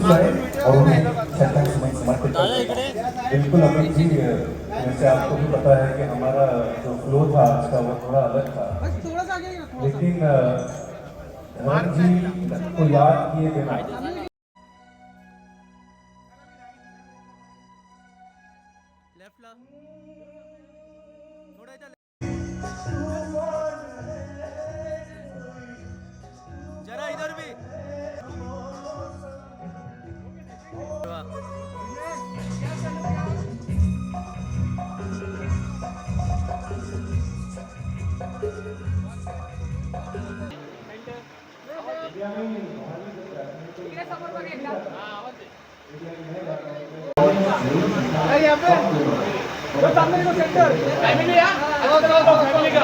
और उन्हें श्रद्धांजलि समर्पित करते हैं। बिल्कुल अमित जी, जैसे आपको भी पता है कि हमारा जो फ्लो था आज का वो थोड़ा अलग था, लेकिन धर्म जी को याद किए बिना जरा इधर भी यहाँ पे वो सामने को सेंटर फैमिली फैमिली का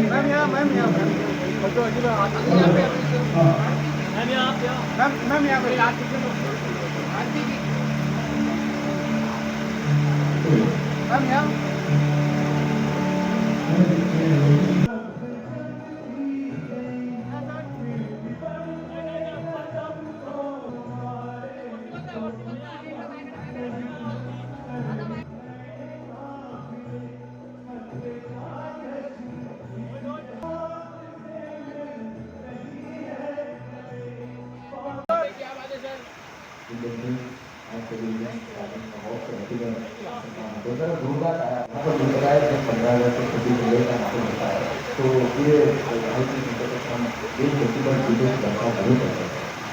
मैम यहाँ मैम यहाँ मैम मैम यहाँ पे मैम यहाँ तो ये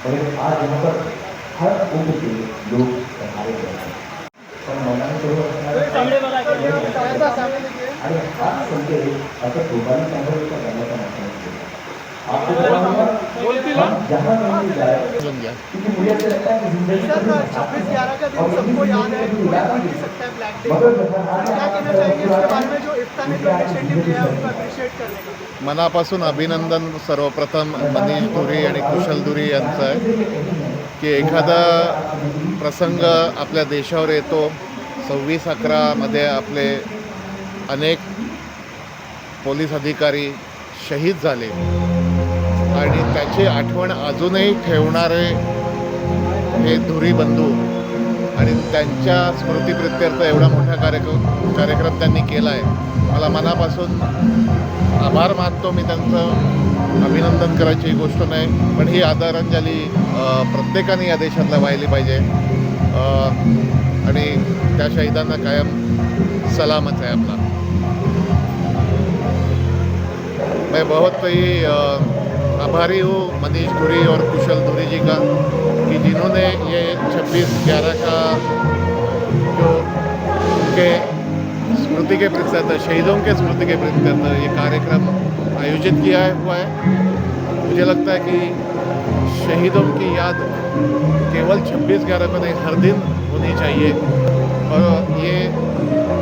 और आज यहाँ पर हर उम्र के लोग पधारे गए हैं और मौलाना तो अरे हाथ सुनते अगर दोबारा संभव का करने का मौका आपको जहाँ नहीं जाए क्योंकि मुझे ऐसा लगता है कि जिंदगी 26/11 का दिन सबको याद है, सकता है ब्लैक डे। क्या कहना चाहेंगे इसके बारे में जो इफ्ता ने जो इनिशिएटिव लिया है उसको अप्रिशिएट करने का? मनापासून अभिनंदन सर्वप्रथम मनीष धुरी आणि कुशल धुरी यांचं आहे की एखादा प्रसंग आपल्या देशावर येतो 26/11 आपले अनेक पोलीस अधिकारी शहीद झाले आणि त्याची आठवण अजूनही ठेवणारे हे धुरी बंधू आणि त्यांच्या स्मृतीप्रित्यर्थ एवढा मोठा कार्यक्रम त्यांनी केला आहे. मला मनापासून आभार मानतो मी त्यांचं. अभिनंदन करायची ही गोष्ट नाही, पण ही आदरांजली प्रत्येकाने या देशातला व्हायला पाहिजे आणि त्या शहीदांना कायम सलामत है अपना. मैं बहुत ही आभारी हूँ मनीष धुरी और कुशल धुरी जी का कि जिन्होंने ये 26/11 का जो उनके स्मृति के प्रत्यर्थ शहीदों के स्मृति के प्रत्यर्थ ये कार्यक्रम आयोजित किया हुआ है. मुझे लगता है कि शहीदों की याद केवल 26/11 को नहीं हर दिन होनी चाहिए और ये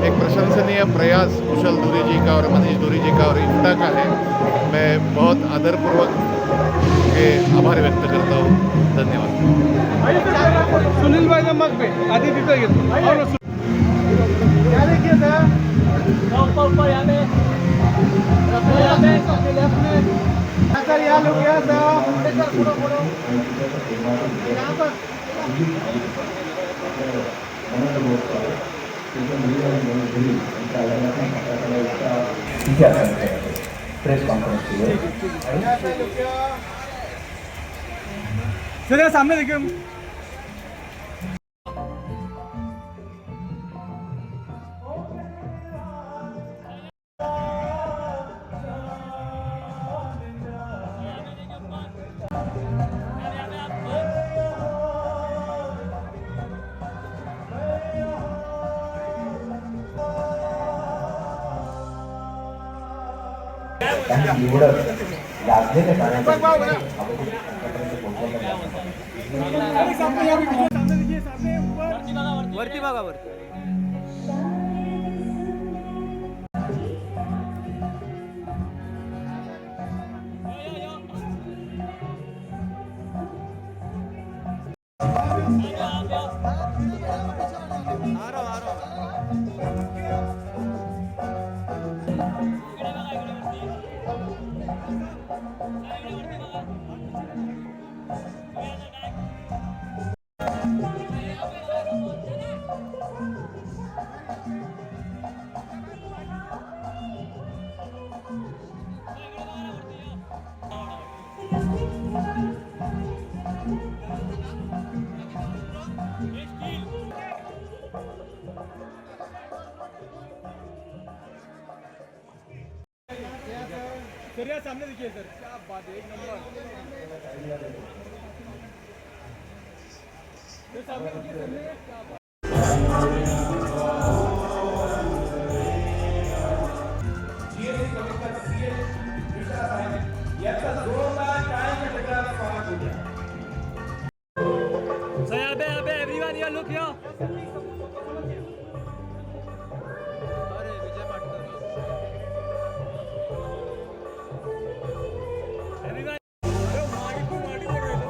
एक प्रशंसनीय प्रयास कुशल धुरी जी का और मनीष धुरी जी का और इफ्ता का है. मैं बहुत आदरपूर्वक के आभार व्यक्त करता हूँ. धन्यवाद. सुनील भाई ने मग पे आधी तिथं घेतो और क्या देखिए सर ऊपर यहाँ पे सर यहाँ लोग गया सर फोटो फोटो यहाँ पर प्रेस कॉन्फ्रेंस की है सर सामने देखिए आणि निवडक लादलेल्या कारणाने आपण आतापर्यंत पोहोचलो वरती बघा वरती. सर यार सामने देखिए सर, क्या बात है, एक नंबर. सर सामने देखिए, सामने क्या बात. So abe everyone here look here. अरे विजय पाटकर. Everyone. अरे माड़ी को माड़ी बोल रहे हो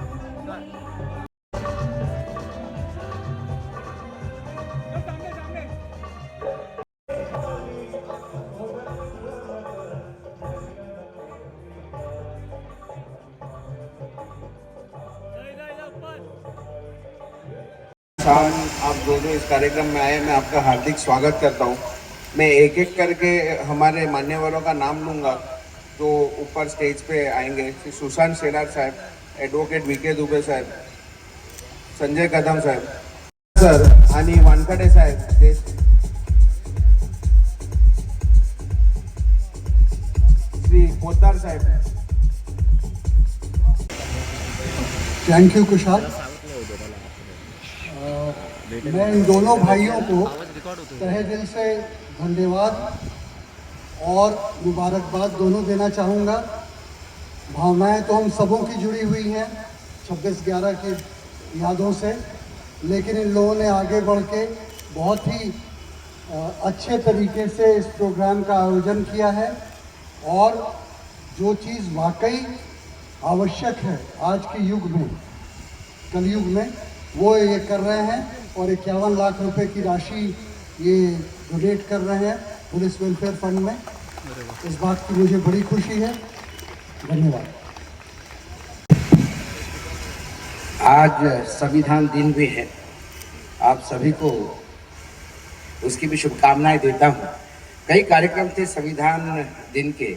सामने सामने. शाम आप दोनों इस कार्यक्रम में आए, मैं आपका हार्दिक स्वागत करता हूं। मैं एक एक करके हमारे मान्यवरों का नाम लूँगा जो ऊपर स्टेज पे आएंगे। श्री सुशांत शेलार साहब, एडवोकेट वीके दुबे साहब, संजय कदम साहब सर आणि वानखडे साहेब, श्री पोद्दार साहेब. Thank you Kushal. मैं इन दोनों भाइयों को तहे दिल से धन्यवाद और मुबारकबाद दोनों देना चाहूँगा. भावनाएं तो हम सबों की जुड़ी हुई हैं 26/11 की यादों से, लेकिन इन लोगों ने आगे बढ़ के बहुत ही अच्छे तरीके से इस प्रोग्राम का आयोजन किया है. और जो चीज़ वाकई आवश्यक है आज के युग में, कलयुग में, वो ये कर रहे हैं. और 51 लाख रुपए की राशि ये डोनेट कर रहे हैं पुलिस वेलफेयर फंड में. इस बात की मुझे बड़ी खुशी है. धन्यवाद. आज संविधान दिन भी है, आप सभी को उसकी भी शुभकामनाएं देता हूँ. कई कार्यक्रम थे संविधान दिन के,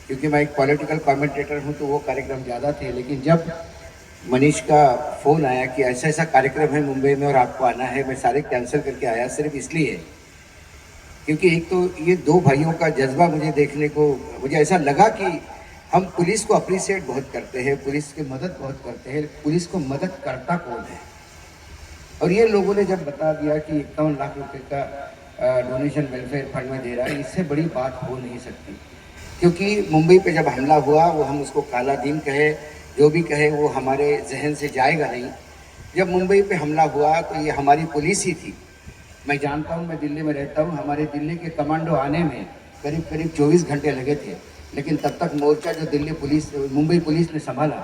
क्योंकि मैं एक पॉलिटिकल कमेंटेटर हूँ तो वो कार्यक्रम ज़्यादा थे. लेकिन जब मनीष का फ़ोन आया कि ऐसा ऐसा कार्यक्रम है मुंबई में और आपको आना है, मैं सारे कैंसिल करके आया. सिर्फ इसलिए क्योंकि एक तो ये दो भाइयों का जज्बा मुझे देखने को, मुझे ऐसा लगा कि हम पुलिस को अप्रिशिएट बहुत करते हैं, पुलिस की मदद बहुत करते हैं, पुलिस को मदद करता कौन है. और ये लोगों ने जब बता दिया कि 51 लाख रुपए का डोनेशन वेलफेयर फंड में दे रहा है, इससे बड़ी बात हो नहीं सकती. क्योंकि मुंबई पे जब हमला हुआ, वो हम उसको काला दिन कहे, जो भी कहे, वो हमारे जहन से जाएगा नहीं. जब मुंबई पे हमला हुआ तो ये हमारी पुलिस ही थी. मैं जानता हूँ, मैं दिल्ली में रहता हूँ, हमारे दिल्ली के कमांडो आने में करीब 24 घंटे लगे थे. लेकिन तब तक मोर्चा जो मुंबई पुलिस ने संभाला.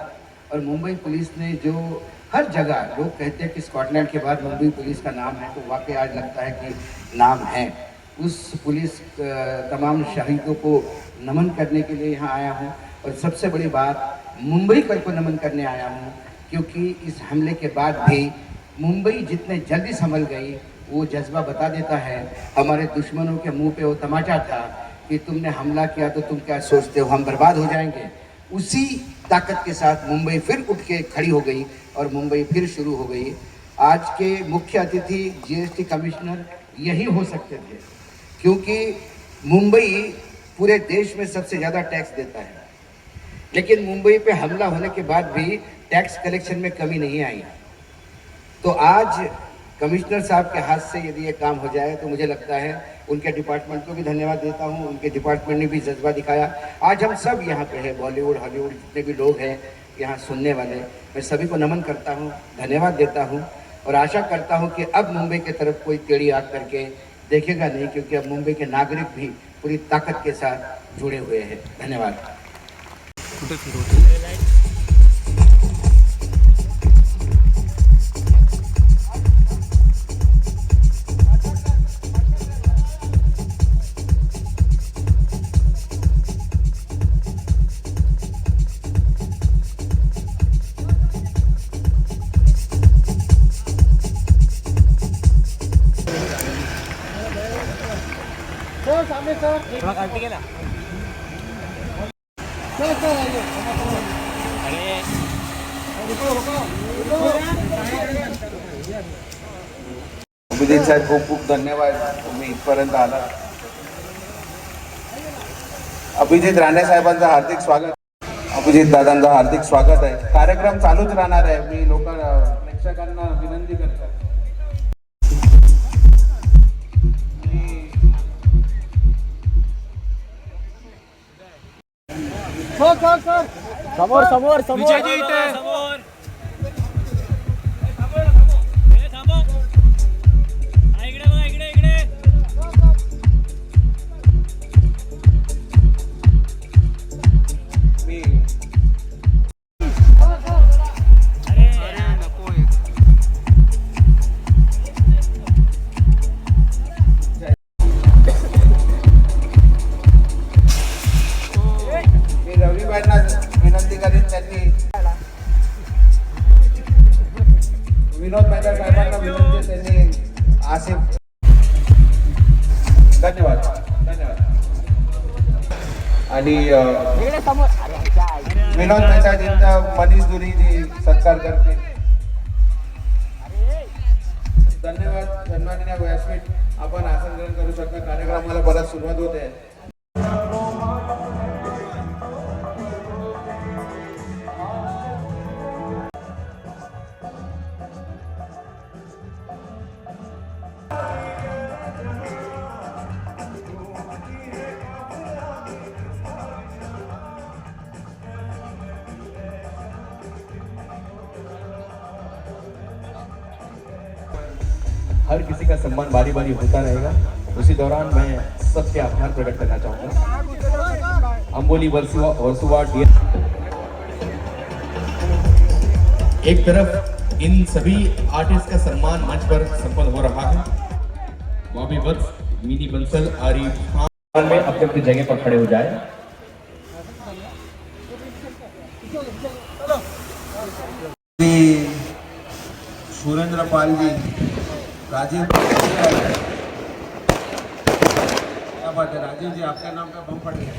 और मुंबई पुलिस ने जो हर जगह, लोग कहते हैं कि स्कॉटलैंड के बाद मुंबई पुलिस का नाम है, तो वाकई आज लगता है कि नाम है. उस पुलिस तमाम शहीदों को नमन करने के लिए यहाँ आया हूँ. और सबसे बड़ी बात, मुंबई को नमन करने आया हूँ, क्योंकि इस हमले के बाद भी मुंबई जितने जल्दी संभल गई, वो जज्बा बता देता है. हमारे दुश्मनों के मुंह पे वो तमाचा था कि तुमने हमला किया तो तुम क्या सोचते हो, हम बर्बाद हो जाएंगे. उसी ताकत के साथ मुंबई फिर उठ के खड़ी हो गई और मुंबई फिर शुरू हो गई. आज के मुख्य अतिथि जीएसटी कमिश्नर यही हो सकते थे, क्योंकि मुंबई पूरे देश में सबसे ज़्यादा टैक्स देता है. लेकिन मुंबई पे हमला होने के बाद भी टैक्स कलेक्शन में कमी नहीं आई. तो आज कमिश्नर साहब के हाथ से यदि ये काम हो जाए तो मुझे लगता है उनके डिपार्टमेंट को भी धन्यवाद देता हूँ। उनके डिपार्टमेंट ने भी जज्बा दिखाया। आज हम सब यहाँ पे हैं, बॉलीवुड हॉलीवुड जितने भी लोग हैं यहाँ सुनने वाले, मैं सभी को नमन करता हूँ, धन्यवाद देता हूँ और आशा करता हूँ कि अब मुंबई की तरफ कोई टेढ़ी आँख करके देखेगा नहीं, क्योंकि अब मुंबई के नागरिक भी पूरी ताकत के साथ जुड़े हुए हैं। धन्यवाद। सर सामने सर थोड़ा काट के ना सर आइए अरे रुको अभिजित साहेब खूप खूप धन्यवाद, तुम्ही इथपर्यंत आला. अभिजित राणे साहेबांचं हार्दिक स्वागत. अभिजित दादांचं हार्दिक स्वागत आहे. कार्यक्रम चालूच राहणार आहे. मी प्रेक्षकांना विनंती करतो. सर समोर समोर समोर विजयजी इथे समोर थांबा. इकडे बघा, इकडे इकडे मी रविबाईंना विनंती करीन, त्यांनी विनोद मेहता साहेबांना विनंती, त्यांनी आसिफ. धन्यवाद धन्यवाद. आणि विनोद मेहताजींचा मनीष दुरीजी सत्कार करते. धन्यवाद. सन्माननीय व्यासपीठ, आपण आसन ग्रहण करू शकता. कार्यक्रमाला परत सुरुवात होते. हर किसी का सम्मान बारी बारी होता रहेगा. उसी दौरान मैं सबके आभार प्रकट करना चाहूँगा. अंबोली वर्सुवा एक तरफ इन सभी आर्टिस्ट का सम्मान मंच पर संपन्न हो रहा है. बॉबी वत्स, मिनी बंसल, आरिफ खान में अपनी अपनी जगह पर खड़े हो जाए. सुरेंद्र पाल जी, राजीव, क्या बात है राजीव जी, आपके नाम पे बम फट गया.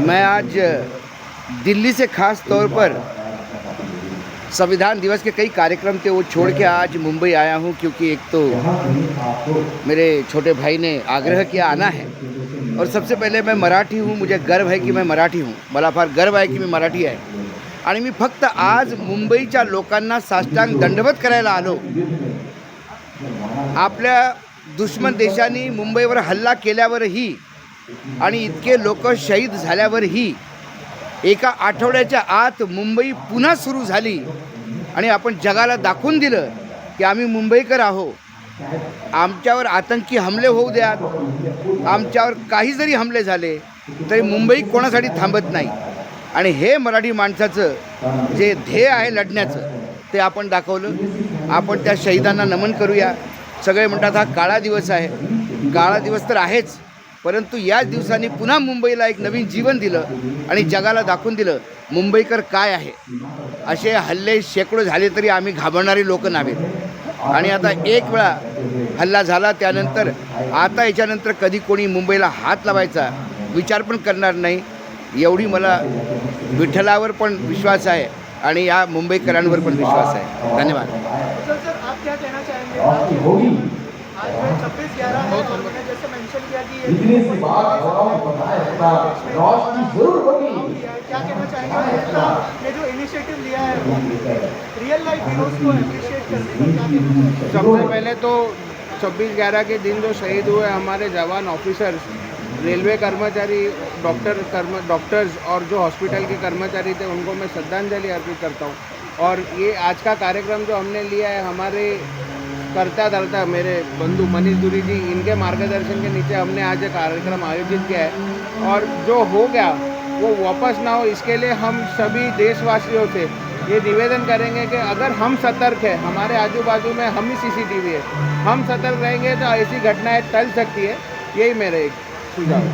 मैं आज दिल्ली से ख़ास तौर पर संविधान दिवस के कई कार्यक्रम थे वो छोड़ के आज मुंबई आया हूँ, क्योंकि एक तो मेरे छोटे भाई ने आग्रह किया आना है, और सबसे पहले मैं मराठी हूँ, मुझे गर्व है की मैं मराठी हूँ. मला फार गर्व आहे की मी मराठी आहे. आणि मी फक्त आज मुंबईच्या लोकांना साष्टांग दंडवत करायला आलो. आपल्या दुश्मन देशांनी मुंबईवर हल्ला केल्यावरही आणि इतके लोक शहीद झाल्यावरही एका आठवड्याच्या आत मुंबई पुन्हा सुरू झाली आणि आपण जगाला दाखवून दिलं की आम्ही मुंबईकर आहोत. आमच्यावर आतंकी हमले होऊ द्या, आमच्यावर काही जरी हमले झाले तरी मुंबई कोणासाठी थांबत नाही. आणि हे मराठी माणसाचं जे ध्येय आहे लढण्याचं ते आपण दाखवलं. आपण त्या शहीदांना नमन करूया. सगळे म्हणतात हा काळा दिवस आहे. काळा दिवस तर आहेच, परंतु याच दिवसांनी पुन्हा मुंबईला एक नवीन जीवन दिलं आणि जगाला दाखवून दिलं मुंबईकर काय आहे. असे हल्ले शेकडो झाले तरी आम्ही घाबरणारी लोक नाहीत. आणि आता एक वेळा हल्ला झाला त्यानंतर आता याच्यानंतर कधी कोणी मुंबईला हात लावायचा विचार पण करणार नाही. एवढी मला विठ्ठलावर पण विश्वास आहे आणि या मुंबईकरांवर पण विश्वास आहे. धन्यवाद. सर आप क्या कहना चाहेंगे आज 26/11 है और मैंने जैसे मेंशन किया कि ये क्या कहना चाहेंगे इसका ये जो इनिशिएटिव लिया है रियल लाइफ हीरोज को अप्रिशिएट करने का क्या कहना चाहेंगे? सबसे पहले तो 26/11 के दिन जो शहीद हुए हमारे जवान ऑफिसर्स, रेलवे कर्मचारी, डॉक्टर्स और जो हॉस्पिटल के कर्मचारी थे उनको मैं श्रद्धांजलि अर्पित करता हूँ। और ये आज का कार्यक्रम जो हमने लिया है हमारे करता धरता मेरे बंधु मनीष दुरी जी, इनके मार्गदर्शन के नीचे हमने आज एक कार्यक्रम आयोजित किया है और जो हो गया वो वापस ना हो इसके लिए हम सभी देशवासियों से ये निवेदन करेंगे कि अगर हम सतर्क है, हमारे आजू बाजू में हम ही CCTV है, हम सतर्क रहेंगे तो ऐसी घटनाएं टल सकती है। यही मेरे एक सुझाव है।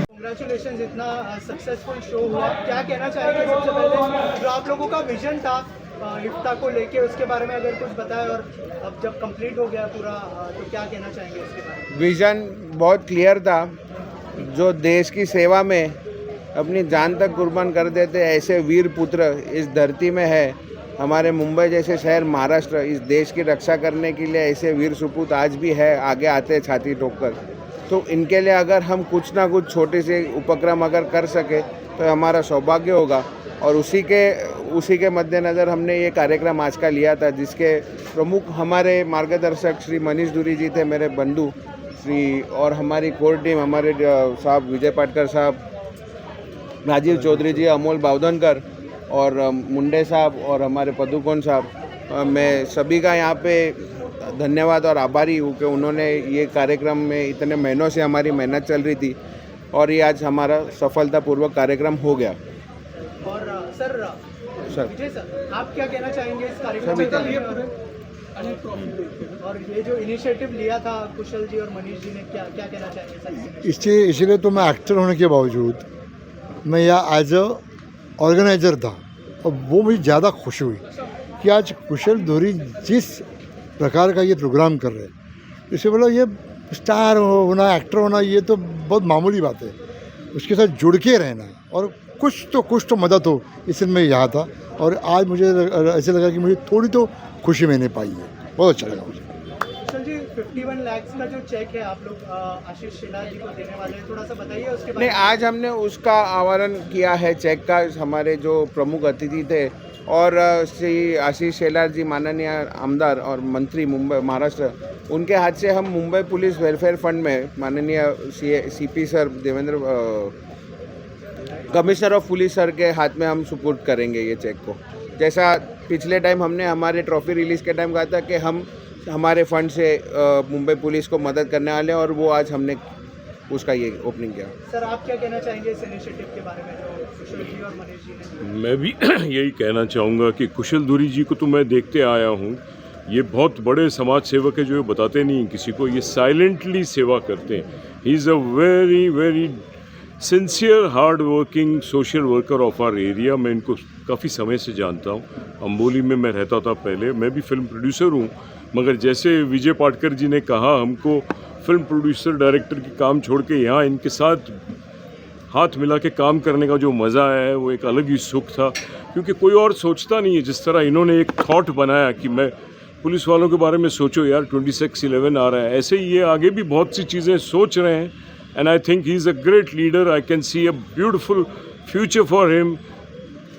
कंग्रेचुलेशन, इतना सक्सेसफुल शो हुआ, क्या कहना चाहेंगे? सबसे पहले जो आप लोगों का विजन था इफ्ता को लेके उसके बारे में अगर कुछ बताएं और अब जब कंप्लीट हो गया पूरा तो क्या कहना चाहेंगे उसके बारे में? विजन बहुत क्लियर था, जो देश की सेवा में अपनी जान तक कुर्बान कर देते ऐसे वीर पुत्र इस धरती में है। हमारे मुंबई जैसे शहर, महाराष्ट्र, इस देश की रक्षा करने के लिए ऐसे वीर सुपूत आज भी है, आगे आते हैं छाती ठोककर। तो इनके लिए अगर हम कुछ ना कुछ छोटे से उपक्रम अगर कर सके तो हमारा सौभाग्य होगा। और उसी के मद्देनज़र हमने ये कार्यक्रम आज का लिया था, जिसके प्रमुख हमारे मार्गदर्शक श्री मनीष दुरी जी थे, मेरे बंधु श्री, और हमारी कोर टीम, हमारे साहब विजय पाटकर साहब, राजीव चौधरी जी, अमोल बावधनकर और मुंडे साहब और हमारे पदुकोण साहब। मैं सभी का यहाँ पे धन्यवाद और आभारी हूँ कि उन्होंने ये कार्यक्रम में इतने महीनों से हमारी मेहनत चल रही थी और ये आज हमारा सफलतापूर्वक कार्यक्रम हो गया। और सर विजय सर, आप क्या कहना चाहेंगे इस कार्यक्रम और ये जो इनिशिएटिव लिया था कुशल जी और मनीष जी ने, क्या क्या कहना चाहेंगे? इसलिए तो मैं एक्टर होने के बावजूद मैं यहाँ एज अ ऑर्गेनाइजर था और वो मुझे ज़्यादा खुशी हुई कि आज कुशल दुरी जिस प्रकार का ये प्रोग्राम कर रहे हैं, इससे बोला ये स्टार होना, एक्टर होना, ये तो बहुत मामूली बात है। उसके साथ जुड़ के रहना और कुछ तो मदद हो, इसलिए मैं यहाँ था। और आज मुझे ऐसे लगा कि मुझे थोड़ी तो खुशी मैंने पाई है, बहुत अच्छा लगा मुझे। कुशल जी, 51 लाख का जो चेक है आप लोग आशीष शेलार जी को देने वाले हैं, थोड़ा सा बताइए उसके बारे में। नहीं, आज हमने उसका आवरण किया है चेक का। हमारे जो प्रमुख अतिथि थे और श्री आशीष शेलार जी, माननीय आमदार और मंत्री मुंबई महाराष्ट्र, उनके हाथ से हम मुंबई पुलिस वेलफेयर फंड में माननीय CP sir, commissioner of police sir के हाथ में हम सुपुर्द करेंगे ये चेक को। जैसा पिछले टाइम हमने हमारे ट्रॉफी रिलीज़ के टाइम कहा था कि हम हमारे फंड से मुंबई पुलिस को मदद करने वाले हैं और वो आज हमने उसका ये ओपनिंग किया। सर, आप क्या कहना चाहेंगे इस इनिशिएटिव के बारे में जो कुशल जी और मनीष जी ने? मैं भी यही कहना चाहूँगा कि कुशल दुरी जी को तो मैं देखते आया हूँ, ये बहुत बड़े समाज सेवक है, जो ये बताते नहीं किसी को, ये साइलेंटली सेवा करते हैं। He is a very very sincere hard working social worker of our area. मैं इनको काफ़ी समय से जानता हूँ, अम्बोली में मैं रहता था पहले। मैं भी फिल्म प्रोड्यूसर हूँ, मगर जैसे विजय पाटकर जी ने कहा, हमको फिल्म प्रोड्यूसर डायरेक्टर की काम छोड़ के यहाँ इनके साथ हाथ मिला के काम करने का जो मज़ा है वो एक अलग ही सुख था, क्योंकि कोई और सोचता नहीं है। जिस तरह इन्होंने एक थॉट बनाया कि मैं पुलिस वालों के बारे में सोचो यार, 26/11 आ रहा है, ऐसे ही ये आगे भी बहुत सी चीज़ें सोच रहे हैं। And I think he is a great leader. I can see a beautiful future for him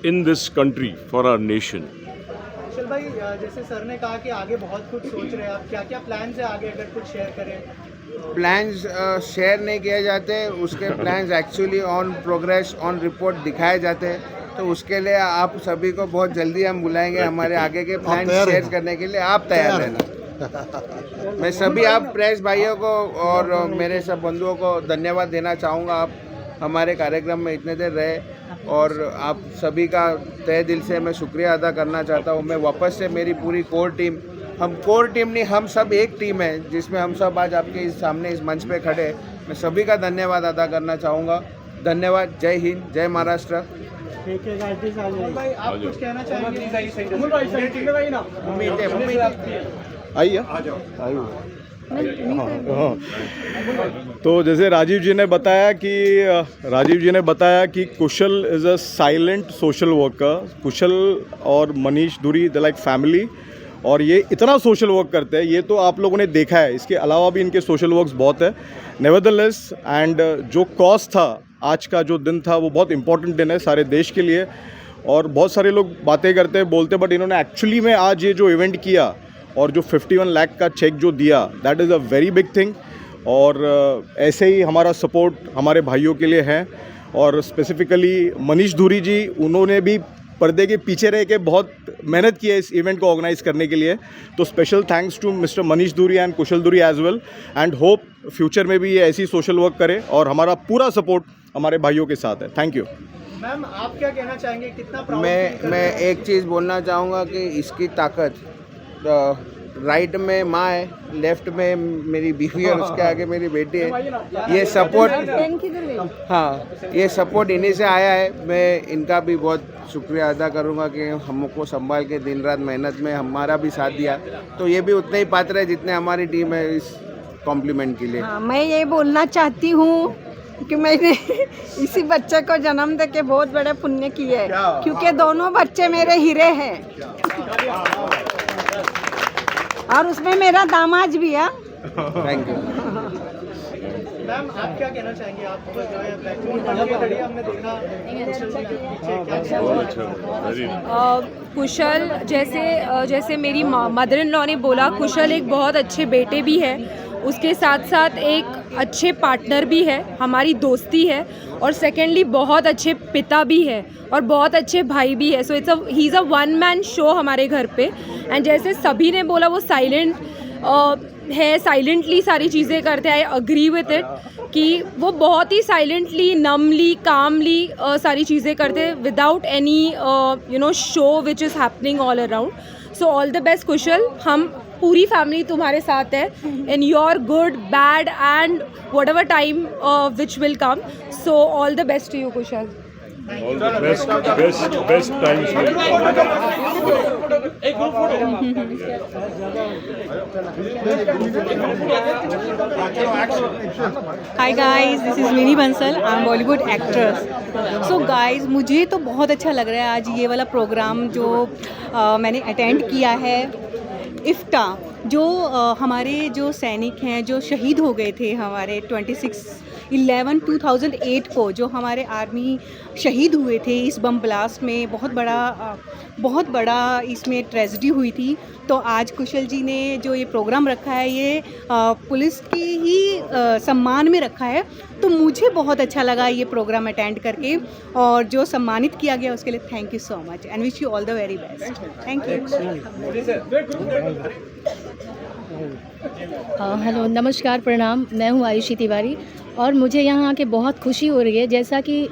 in this country, for our nation. Kushal भाई, जैसे सर ने कहा कि आगे बहुत कुछ सोच रहे हैं आप, क्या क्या प्लान्स है आगे, अगर कुछ शेयर करें? प्लान्स शेयर नहीं किए जाते, उसके plans actually on progress, on report दिखाए जाते हैं। तो उसके लिए आप सभी को बहुत जल्दी हम बुलाएंगे हमारे आगे के प्लान शेयर करने के लिए। आप तैयार रहना। मैं सभी आप प्रेस भाइयों को और मेरे सब बंधुओं को धन्यवाद देना चाहूँगा। आप हमारे कार्यक्रम में इतने देर रहे और आप सभी का तहे दिल से मैं शुक्रिया अदा करना चाहता हूँ। मैं वापस से मेरी पूरी कोर टीम, हम कोर टीम नहीं, हम सब एक टीम है जिसमें हम सब आज आपके इस सामने इस मंच पे खड़े, मैं सभी का धन्यवाद अदा करना चाहूँगा। धन्यवाद। जय हिंद, जय महाराष्ट्र। भाई, आप कुछ कहना चाहेंगे? आइए। तो जैसे राजीव जी ने बताया कि Kushal is a silent social worker. Kushal और मनीष दुरी, दे लाइक फैमिली। और ये इतना सोशल वर्क करते हैं, ये तो आप लोगों ने देखा है। इसके अलावा भी इनके सोशल वर्क्स बहुत है। नेवरदलेस एंड जो कॉज था, आज का जो दिन था वो बहुत इंपॉर्टेंट दिन है सारे देश के लिए। और बहुत सारे लोग बातें करते हैं, बोलते हैं, बट इन्होंने एक्चुअली में आज ये जो इवेंट किया और जो 51 लाख का चेक जो दिया, that is a very big thing. और ऐसे ही हमारा सपोर्ट हमारे भाइयों के लिए है। और स्पेसिफिकली मनीष धुरी जी, उन्होंने भी पर्दे के पीछे रह के बहुत मेहनत की है इस इवेंट को ऑर्गेनाइज करने के लिए। तो special thanks to mister Manish Dhuri and Kushal Dhuri as well, and hope future में भी ये ऐसी सोशल वर्क करे और हमारा पूरा सपोर्ट हमारे भाइयों के साथ है। Thank you. मैम, आप क्या कहना चाहेंगे, कितना प्राउड मैं एक चीज़ बोलना चाहूँगा कि इसकी ताकत राइट में माँ है, लेफ्ट में मेरी बीवी और उसके आगे मेरी बेटी है। ये सपोर्ट, हाँ, ये सपोर्ट इन्हीं से आया है। मैं इनका भी बहुत शुक्रिया अदा करूँगा कि हमको संभाल के दिन रात मेहनत में हमारा भी साथ दिया। तो ये भी उतने ही पात्र है जितने हमारी टीम है इस कॉम्प्लीमेंट के लिए। हाँ, मैं ये बोलना चाहती हूँ कि मैंने इसी बच्चे को जन्म दे के बहुत बड़े पुण्य किए है, क्योंकि दोनों बच्चे मेरे हीरे हैं और उसमें मेरा दामाद भी है। Thank you. मैम, आप क्या कहना चाहेंगे, आप जो है बैकबोन बन के खड़ी, हमने देखा कुशल जी के पीछे क्या कुशल जैसे मेरी मदर इन लॉ ने बोला, कुशल एक बहुत अच्छे बेटे भी है, उसके साथ साथ एक अच्छे पार्टनर भी है, हमारी दोस्ती है, और सेकेंडली बहुत अच्छे पिता भी है और बहुत अच्छे भाई भी है। So he is a one man show हमारे घर पे। एंड जैसे सभी ने बोला, वो साइलेंट है, साइलेंटली सारी चीज़ें करते हैं। आई अग्री विथ इट कि वो बहुत ही साइलेंटली, नमली, कामली सारी चीज़ें करते हैं without any show which is happening all around. So all the best Kushal, हम पूरी फैमिली तुम्हारे साथ है in your good, bad and whatever time which will come. So all the best to you Kushal. All the best times will hi guys, this is Mini Bansal, I am Bollywood actress. So guys, मुझे तो बहुत अच्छा लग रहा है आज ये वाला प्रोग्राम जो मैंने अटेंड किया है। इफ्ता, जो हमारे जो सैनिक हैं जो शहीद हो गए थे हमारे 26/11/2008 को, जो हमारे आर्मी शहीद हुए थे इस बम ब्लास्ट में, बहुत बड़ा इसमें ट्रेजेडी हुई थी। तो आज कुशल जी ने जो ये प्रोग्राम रखा है, ये पुलिस की ही सम्मान में रखा है। तो मुझे बहुत अच्छा लगा ये प्रोग्राम अटेंड करके, और जो सम्मानित किया गया उसके लिए thank you so much and wish you all the very best. Thank you. Hello, नमस्कार, प्रणाम। मैं हूँ आयुषी तिवारी और मुझे यहाँ आके बहुत खुशी हो रही है। जैसा कि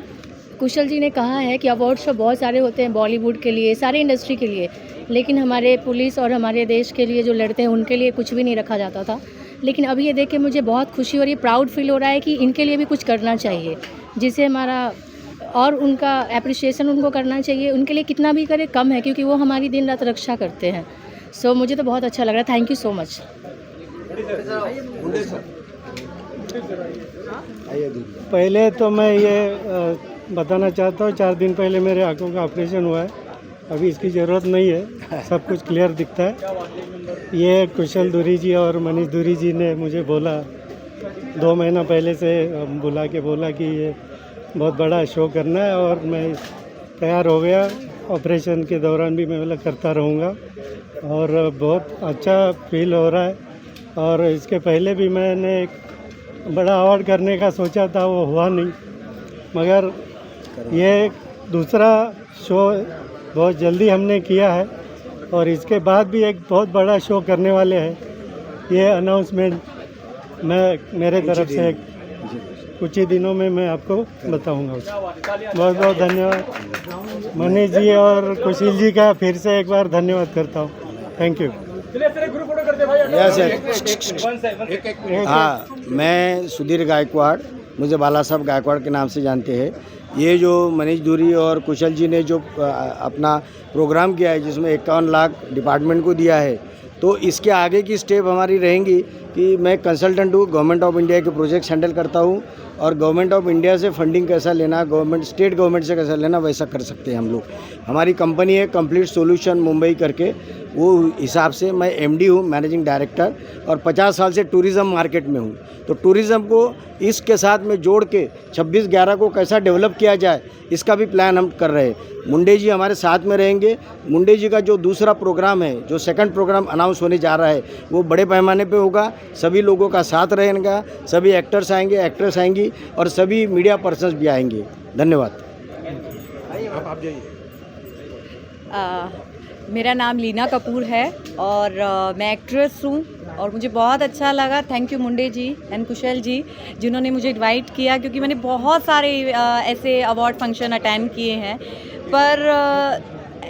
कुशल जी ने कहा है कि अवार्ड शो बहुत सारे होते हैं बॉलीवुड के लिए, सारे इंडस्ट्री के लिए, लेकिन हमारे पुलिस और हमारे देश के लिए जो लड़ते हैं उनके लिए कुछ भी नहीं रखा जाता था। लेकिन अभी ये देख के मुझे बहुत खुशी हो रही है, प्राउड फील हो रहा है कि इनके लिए भी कुछ करना चाहिए, जिससे हमारा और उनका एप्रिशिएशन उनको करना चाहिए। उनके लिए कितना भी करे कम है, क्योंकि वो हमारी दिन रात रक्षा करते हैं। सो मुझे तो बहुत अच्छा लग रहा है। Thank you so much. पहले तो मैं ये बताना चाहता हूँ, 4 दिन पहले मेरे आंखों का ऑपरेशन हुआ है। अभी इसकी ज़रूरत नहीं है, सब कुछ क्लियर दिखता है। ये कुशल धुरी जी और मनीष धुरी जी ने मुझे बोला 2 महीना पहले से, बुला के बोला कि ये बहुत बड़ा शो करना है, और मैं तैयार हो गया। ऑपरेशन के दौरान भी मैं करता रहूँगा और बहुत अच्छा फील हो रहा है। और इसके पहले भी मैंने एक बड़ा अवार्ड करने का सोचा था, वो हुआ नहीं, मगर ये दूसरा शो बहुत जल्दी हमने किया है और इसके बाद भी एक बहुत बड़ा शो करने वाले हैं। ये अनाउंसमेंट मैं मेरे तरफ से कुछ ही दिनों में मैं आपको बताऊंगा। बहुत बहुत धन्यवाद मनीष जी और कुशल जी का फिर से एक बार धन्यवाद करता हूँ। Thank you. हाँ, मैं सुधीर गायकवाड़, मुझे बाला साहब गायकवाड़ के नाम से जानते हैं। ये जो मनीष धुरी और कुशल जी ने जो अपना प्रोग्राम किया है, जिसमें 51 लाख डिपार्टमेंट को दिया है, तो इसके आगे की स्टेप हमारी रहेंगी कि मैं कंसल्टेंट हूँ, गवर्नमेंट ऑफ इंडिया के प्रोजेक्ट्स हैंडल करता हूँ, और गवर्नमेंट ऑफ इंडिया से फंडिंग कैसा लेना, स्टेट गवर्नमेंट से कैसा लेना, वैसा कर सकते हैं हम लोग। हमारी कंपनी है कंप्लीट सॉल्यूशन मुंबई करके, वो हिसाब से मैं एमडी हूँ, मैनेजिंग डायरेक्टर, और 50 साल से टूरिज़्म मार्केट में हूँ। तो टूरिज़्म को इसके साथ में जोड़ के 26/11 को कैसा डेवलप किया जाए, इसका भी प्लान हम कर रहे हैं। मुंडे जी हमारे साथ में रहेंगे। मुंडे जी का जो दूसरा प्रोग्राम है, जो सेकंड प्रोग्राम अनाउंस होने जा रहा है, वो बड़े पैमाने पे होगा। सभी लोगों का साथ रहेगा, सभी एक्टर्स आएंगे, एक्ट्रेस आएंगी और सभी मीडिया पर्सन्स भी आएंगे। धन्यवाद। आप जाइए। मेरा नाम लीना कपूर है और मैं एक्ट्रेस हूँ और मुझे बहुत अच्छा लगा। Thank you Munde ji and Kushal ji जिन्होंने मुझे इनवाइट किया, क्योंकि मैंने बहुत सारे ऐसे अवार्ड फंक्शन अटेंड किए हैं, पर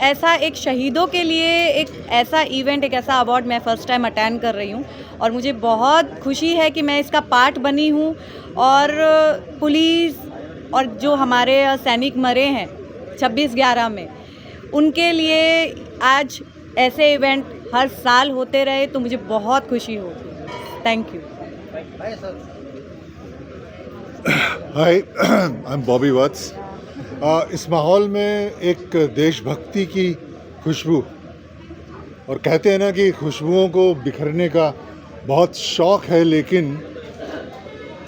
ऐसा एक शहीदों के लिए एक ऐसा इवेंट, एक ऐसा अवार्ड मैं फ़र्स्ट टाइम अटेंड कर रही हूँ और मुझे बहुत खुशी है कि मैं इसका पार्ट बनी हूँ। और पुलिस और जो हमारे सैनिक मरे हैं 26/11 में, उनके लिए आज ऐसे इवेंट हर साल होते रहे तो मुझे बहुत खुशी होगी। Thank you. Hi, I am Bobby Vats. इस माहौल में एक देशभक्ति की खुशबू, और कहते हैं ना कि खुशबुओं को बिखरने का बहुत शौक़ है, लेकिन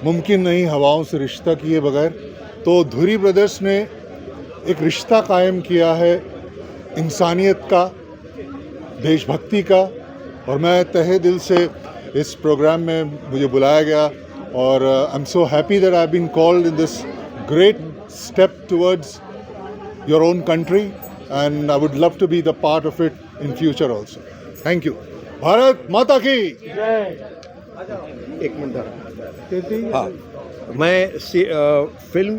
मुमकिन नहीं हवाओं से रिश्ता किए बगैर। तो धुरी ब्रदर्स ने एक रिश्ता कायम किया है इंसानियत का, देशभक्ति का, और मैं तहे दिल से इस प्रोग्राम में मुझे बुलाया गया और I am so happy that I have been called in this great step towards your own country, and I would love to be the part of it in future also. Thank you. Bharat माता की जय। एक minute. हाँ, मैं film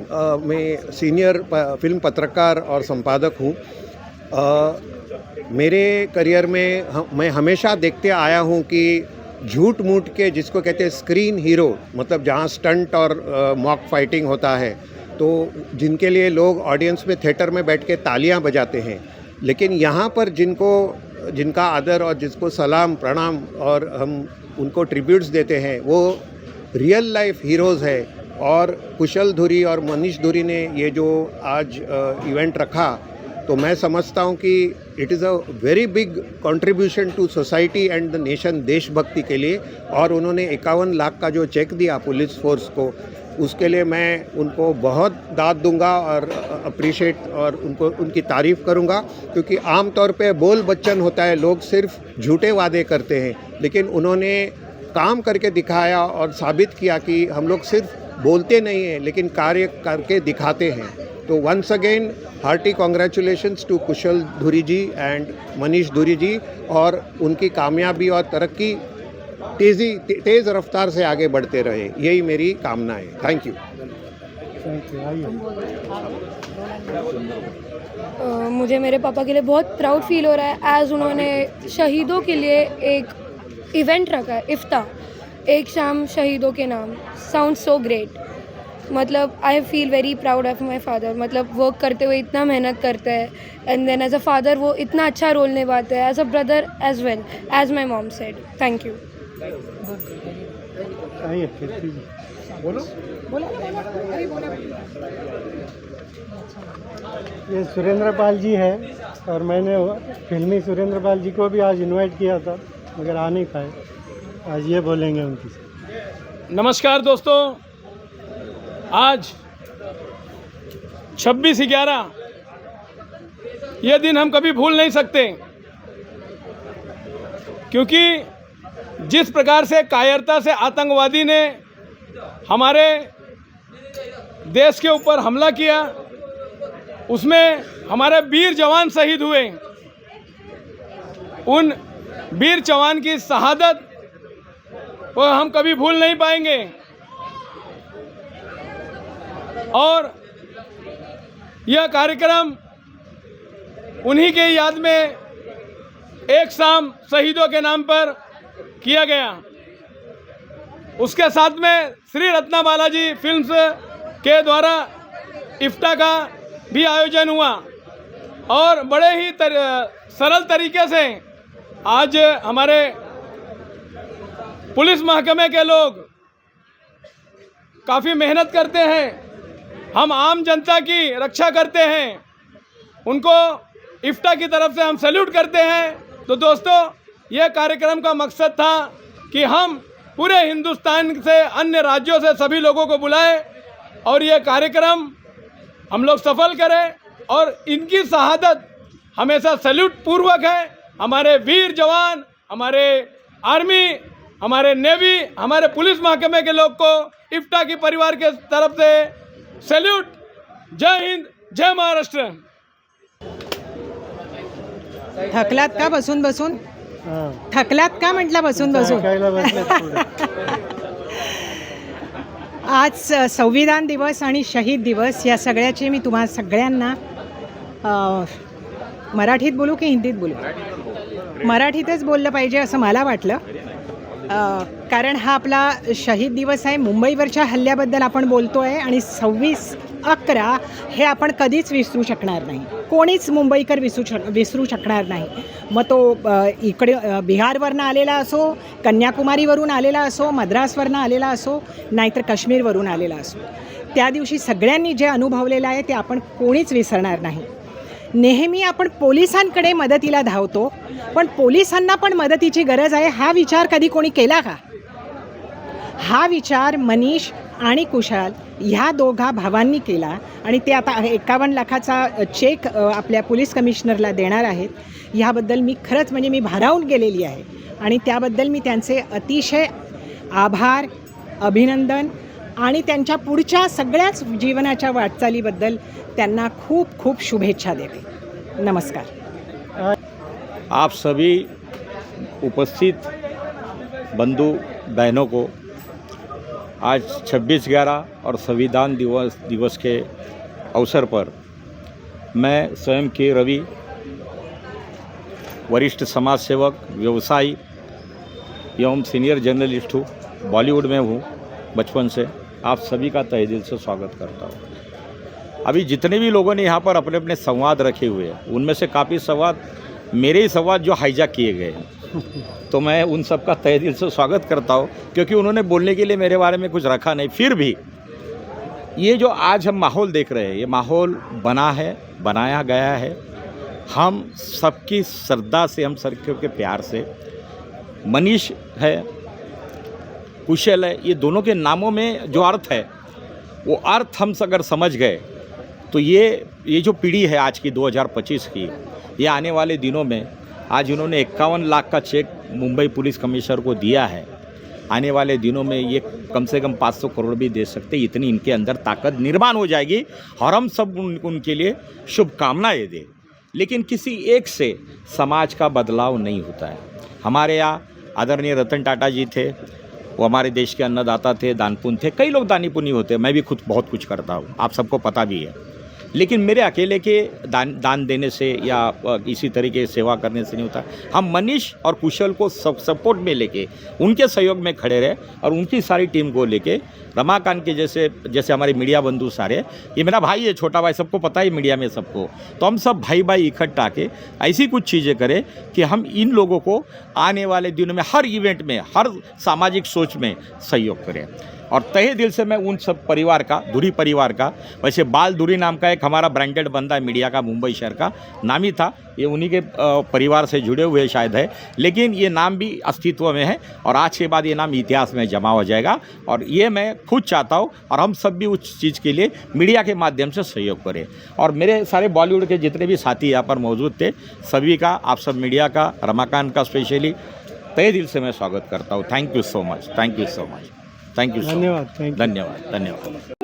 में senior film पत्रकार और संपादक हूँ। मेरे करियर में मैं हमेशा देखते आया हूँ कि झूठ मूठ के, जिसको कहते हैं स्क्रीन हीरो, मतलब जहाँ स्टंट और मॉक फाइटिंग होता है, तो जिनके लिए लोग ऑडियंस में थिएटर में बैठ के तालियां बजाते हैं, लेकिन यहाँ पर जिनका आदर और जिसको सलाम प्रणाम और हम उनको ट्रिब्यूट्स देते हैं, वो रियल लाइफ हीरोज़ है। और कुशल धुरी और मनीष धुरी ने ये जो आज इवेंट रखा, तो मैं समझता हूँ कि it is a very big contribution to society and the nation, देशभक्ति के लिए। और उन्होंने 51 लाख का जो चेक दिया पुलिस फोर्स को, उसके लिए मैं उनको बहुत दाद दूंगा और अप्रिशिएट और उनकी तारीफ़ करूंगा, क्योंकि आम तौर पे बोल बच्चन होता है, लोग सिर्फ झूठे वादे करते हैं, लेकिन उन्होंने काम करके दिखाया और साबित किया कि हम लोग सिर्फ बोलते नहीं हैं लेकिन कार्य करके दिखाते हैं। तो once again hearty congratulations to Kushal Dhuri ji and Manish धुरी जी, और उनकी कामयाबी और तरक्की तेज़ रफ्तार से आगे बढ़ते रहे, यही मेरी कामना है। Thank you. मुझे मेरे पापा के लिए बहुत प्राउड फील हो रहा है, एज़ उन्होंने शहीदों के लिए एक इवेंट रखा है, इफ्ता, एक शाम शहीदों के नाम। Sound so great. मतलब I feel very proud of my father. मतलब वर्क करते हुए इतना मेहनत करते हैं, and then as a father वो इतना अच्छा रोल निभाते हैं, as a brother as well as my mom said. Thank you. ये सुरेंद्र पाल जी है, और मैंने फिल्मी सुरेंद्र पाल जी को भी आज इनवाइट किया था, मगर आ नहीं पाए। आज ये बोलेंगे उनकी। नमस्कार दोस्तों, आज 26/11 ये दिन हम कभी भूल नहीं सकते, क्योंकि जिस प्रकार से कायरता से आतंकवादी ने हमारे देश के ऊपर हमला किया, उसमें हमारे वीर जवान शहीद हुए। उन वीर जवान की शहादत वो हम कभी भूल नहीं पाएंगे। और यह कार्यक्रम उन्हीं के याद में एक शाम शहीदों के नाम पर किया गया। उसके साथ में श्री रत्ना बालाजी फिल्म्स के द्वारा इफ्ता का भी आयोजन हुआ, और बड़े ही सरल तरीके से आज हमारे पुलिस महकमे के लोग काफ़ी मेहनत करते हैं, हम आम जनता की रक्षा करते हैं, उनको इफ्ता की तरफ से हम सैल्यूट करते हैं। तो दोस्तों, यह कार्यक्रम का मकसद था कि हम पूरे हिंदुस्तान से, अन्य राज्यों से सभी लोगों को बुलाएं और ये कार्यक्रम हम लोग सफल करें। और इनकी शहादत हमेशा सैल्यूट पूर्वक है। हमारे वीर जवान, हमारे आर्मी, हमारे नेवी, हमारे पुलिस महकमे के लोग को इफ्ता की परिवार के तरफ से सैल्यूट। जय हिंद, जय महाराष्ट्र। थकलात का बसून बसून? थकलात का म्हटलं बसून बसून? आज संविधान दिवस आणि शहीद दिवस या सगळ्याचे मी तुम्हा सगळ्यांना मराठीत बोलू की हिंदीत बोलू? मराठीतच बोललं पाहिजे असं मला वाटलं, कारण हा आपला शहीद दिवस आहे. मुंबईवरच्या हल्ल्याबद्दल आपण बोलतो आहे आणि 26/11 हे आपण कधीच विसरू शकणार नाही. कोणीच मुंबईकर विसरू शकणार नाही. मग तो इकडे बिहारवरनं आलेला असो, कन्याकुमारीवरून आलेला असो, मद्रासवरनं आलेला असो, नाहीतर काश्मीरवरून आलेला असो. त्या दिवशी सगळ्यांनी जे अनुभवलेलं आहे ते आपण कोणीच विसरणार नाही. नेहमी आपण पोलिसांकडे मदतीला धावतो, पण पोलिसांना पण मदतीची गरज आहे हा विचार कधी कोणी केला का? हा विचार मनीष आणि कुशाल ह्या दोघा भावांनी केला आणि ते आता 51 लाखाचा चेक आपल्या पोलीस कमिशनरला देणार आहेत. ह्याबद्दल मी खरंच म्हणजे मी भारावून गेलेली आहे आणि त्याबद्दल मी त्यांचे अतिशय आभार, अभिनंदन आणि त्यांच्या पुढच्या सगळ्याच जीवनाच्या वाटचालीबद्दल त्यांना खूप खूप शुभेच्छा देते. नमस्कार. आप सभी उपस्थित बंधु बहनों को आज 26/11 और संविधान दिवस के अवसर पर मैं स्वयं के रवि, वरिष्ठ समाज सेवक, व्यवसायी एवं सीनियर जर्नलिस्ट हूँ, बॉलीवुड में हूँ बचपन से, आप सभी का तहे दिल से स्वागत करता हूँ. अभी जितने भी लोगों ने यहाँ पर अपने अपने संवाद रखे हुए हैं, उनमें से काफ़ी संवाद मेरे ही संवाद जो हाईजैक किए गए हैं, तो मैं उन सब का तहे दिल से स्वागत करता हूँ, क्योंकि उन्होंने बोलने के लिए मेरे बारे में कुछ रखा नहीं. फिर भी ये जो आज हम माहौल देख रहे हैं, ये माहौल बनाया गया है हम सबकी श्रद्धा से, हम सबके के प्यार से. मनीष है, कुशल है, ये दोनों के नामों में जो अर्थ है वो अर्थ हम अगर समझ गए तो ये जो पीढ़ी है आज की 2025 की, ये आने वाले दिनों में, आज इन्होंने 51 लाख का चेक मुंबई पुलिस कमिश्नर को दिया है, आने वाले दिनों में ये कम से कम 500 करोड़ भी दे सकते. इतनी इनके अंदर ताकत निर्माण हो जाएगी और हम सब उनके लिए शुभकामनाएं दें. लेकिन किसी एक से समाज का बदलाव नहीं होता है. हमारे यहाँ आदरणीय रतन टाटा जी थे, वो हमारे देश के अन्नदाता थे, दानपुण्य थे. कई लोग दानी पुण्य होते हैं, मैं भी खुद बहुत कुछ करता हूँ, आप सबको पता भी है. लेकिन मेरे अकेले के दान देने से या इसी तरीके से सेवा करने से नहीं होता. हम मनीष और कुशल को सपोर्ट में लेके, उनके सहयोग में खड़े रहे और उनकी सारी टीम को लेके, रमाकांत के जैसे हमारे मीडिया बंधु सारे, ये मेरा भाई है, छोटा भाई, सबको पता है मीडिया में सबको, तो हम सब भाई इकट्ठा के ऐसी कुछ चीज़ें करें कि हम इन लोगों को आने वाले दिनों में हर इवेंट में, हर सामाजिक सोच में सहयोग करें. और तहे दिल से मैं उन सब परिवार का, धुरी परिवार का, वैसे बाल धुरी नाम का एक हमारा ब्रांडेड बंदा है मीडिया का, मुंबई शहर का, नामी था, ये उन्हीं के परिवार से जुड़े हुए शायद है, लेकिन ये नाम भी अस्तित्व में है और आज के बाद ये नाम इतिहास में जमा हो जाएगा. और ये मैं खुद चाहता हूँ और हम सब भी उस चीज़ के लिए मीडिया के माध्यम से सहयोग करें. और मेरे सारे बॉलीवुड के जितने भी साथी यहाँ पर मौजूद थे, सभी का, आप सब मीडिया का, रमाकांत का स्पेशली तहे दिल से मैं स्वागत करता हूँ. Thank you so much, thank you so much, thank you. धन्यवाद.